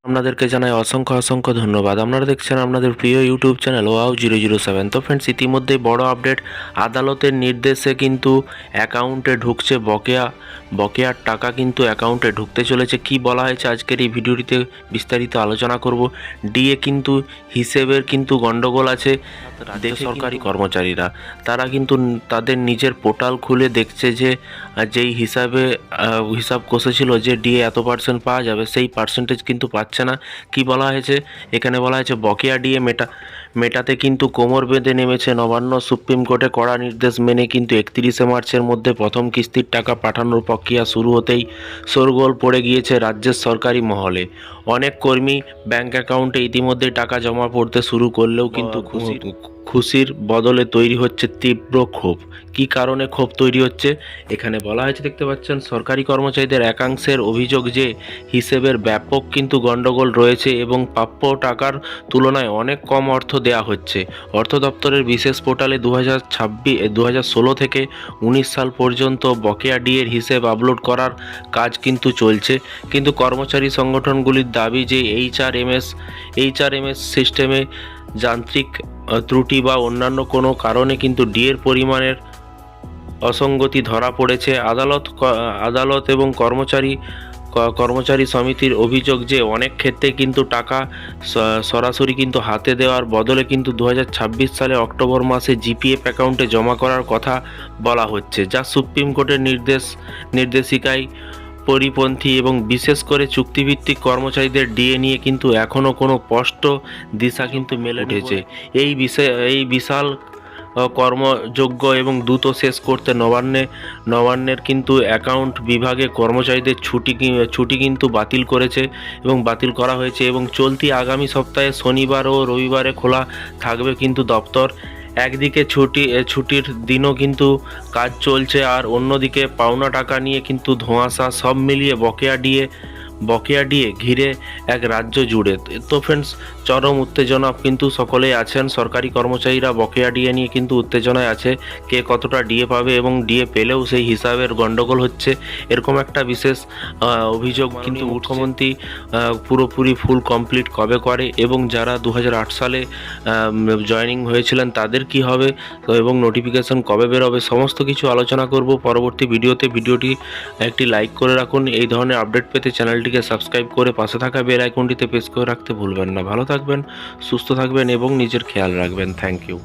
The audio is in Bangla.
আপনাদেরকে জানাই অসংখ্য অসংখ্য ধন্যবাদ। আপনারা দেখছেন আপনাদের প্রিয় ইউটিউব চ্যানেল ওয়াও007। তো ফ্রেন্ডস, ইতিমধ্যেই বড় আপডেট। আদালতের নির্দেশে কিন্তু অ্যাকাউন্টে ঢুকছে বকেয়ার টাকা কিন্তু অ্যাকাউন্টে ঢুকতে চলেছে। কি বলা হয়েছে আজকের এই ভিডিওটিতে বিস্তারিত আলোচনা করব। ডিএ কিন্তু হিসেবের কিন্তু গন্ডগোল আছে। রাজ্য সরকারি কর্মচারীরা তারা কিন্তু তাদের নিজের পোর্টাল খুলে দেখছে যে যেই হিসাব কষেছিল যে ডিএ এত পার্সেন্ট পাওয়া যাবে, সেই পার্সেন্টেজ কিন্তু পাচ্ছে না। কি বলা হয়েছে এখানে? বলা হয়েছে বকেয়া ডিএ মেটাতে কিন্তু কোমর বেঁধে নেমেছে নবান্ন। সুপ্রিম কোর্টে কড়া নির্দেশ মেনে কিন্তু 31শে মার্চের মধ্যে প্রথম কিস্তির টাকা পাঠানোর প্রক্রিয়া শুরু হতেই শোরগোল পড়ে গিয়েছে রাজ্যের সরকারি মহলে। অনেক কর্মী ব্যাংক অ্যাকাউন্টে ইতিমধ্যে টাকা জমা পড়তে শুরু করলেও কিন্তু খুশির বদলে তৈরি হচ্ছে তীব্র ক্ষোভ। কি কারণে ক্ষোভ তৈরি হচ্ছে এখানে বলা হয়েছে, দেখতে পাচ্ছেন। সরকারি কর্মচারীদের একাংশের অভিযোগ যে হিসেবের ব্যাপক কিন্তু গণ্ডগোল রয়েছে এবং প্রাপ্য টাকার তুলনায় অনেক কম অর্থ দেয়া হচ্ছে। অর্থ দপ্তরের বিশেষ পোর্টালে 2016 থেকে 19 সাল পর্যন্ত বকেয়া ডিএর হিসেব আপলোড করার কাজ কিন্তু চলছে। কিন্তু কর্মচারী সংগঠনগুলির দাবি যে এইচআরএমএস সিস্টেমে যান্ত্রিক ত্রুটি বা অন্যান্য কোনো কারণে কিন্তু ডিএর পরিমাণের অসঙ্গতি ধরা পড়েছে। আদালত এবং কর্মচারী সমিতির অভিযোগ যে অনেক ক্ষেত্রে কিন্তু টাকা সরাসরি কিন্তু হাতে দেওয়ার বদলে কিন্তু 2026 সালে অক্টোবর মাসে জিপিএফ অ্যাকাউন্টে জমা করার কথা বলা হচ্ছে, যা সুপ্রিম কোর্টের নির্দেশিকায় পরিপন্থী। এবং বিশেষ করে চুক্তিভিত্তিক কর্মচারীদের ডিএ নিয়ে কিন্তু এখনও কোনো স্পষ্ট দিশা কিন্তু মেলে উঠেছে। এই বিশাল কর্মযোগ্য এবং দ্রুত শেষ করতে নবান্নের কিন্তু অ্যাকাউন্ট বিভাগে কর্মচারীদের ছুটি কিন্তু বাতিল করা হয়েছে এবং চলতি আগামী সপ্তাহে শনিবার ও রবিবারে খোলা থাকবে কিন্তু দপ্তর। একদিকে ছুটির দিনও কিন্তু কাজ চলছে, আর অন্যদিকে পাওনা টাকা নিয়ে কিন্তু ধোঁয়াশা। সব মিলিয়ে বকেয়া ডিএ ঘিরে এক রাজ্য জুড়ে। তো ফ্রেন্ডস, চরম উত্তেজনা কিন্তু সকলেই আছেন। সরকারি কর্মচারীরা বকেয়া ডিএ নিয়ে কিন্তু উত্তেজনায় আছে, কে কতটা ডিএ পাবে এবং ডিএ পেলেও সেই হিসাবের গণ্ডগোল হচ্ছে, এরকম একটা বিশেষ অভিযোগ কিন্তু মুখ্যমন্ত্রী পুরোপুরি ফুল কমপ্লিট কবে করে এবং যারা 2008 সালে জয়েনিং হয়েছিলেন তাদের কি হবে এবং নোটিফিকেশন কবে বেরোবে, সমস্ত কিছু আলোচনা করব পরবর্তী ভিডিওতে। ভিডিওটি একটি লাইক করে রাখুন। এই ধরনের আপডেট পেতে চ্যানেলটিকে সাবস্ক্রাইব করে পাশে থাকা বেল আইকনটিতে প্রেস করে রাখতে ভুলবেন না। ভালো থাকবেন, সুস্থ থাকবেন এবং নিজের খেয়াল রাখবেন। Thank you.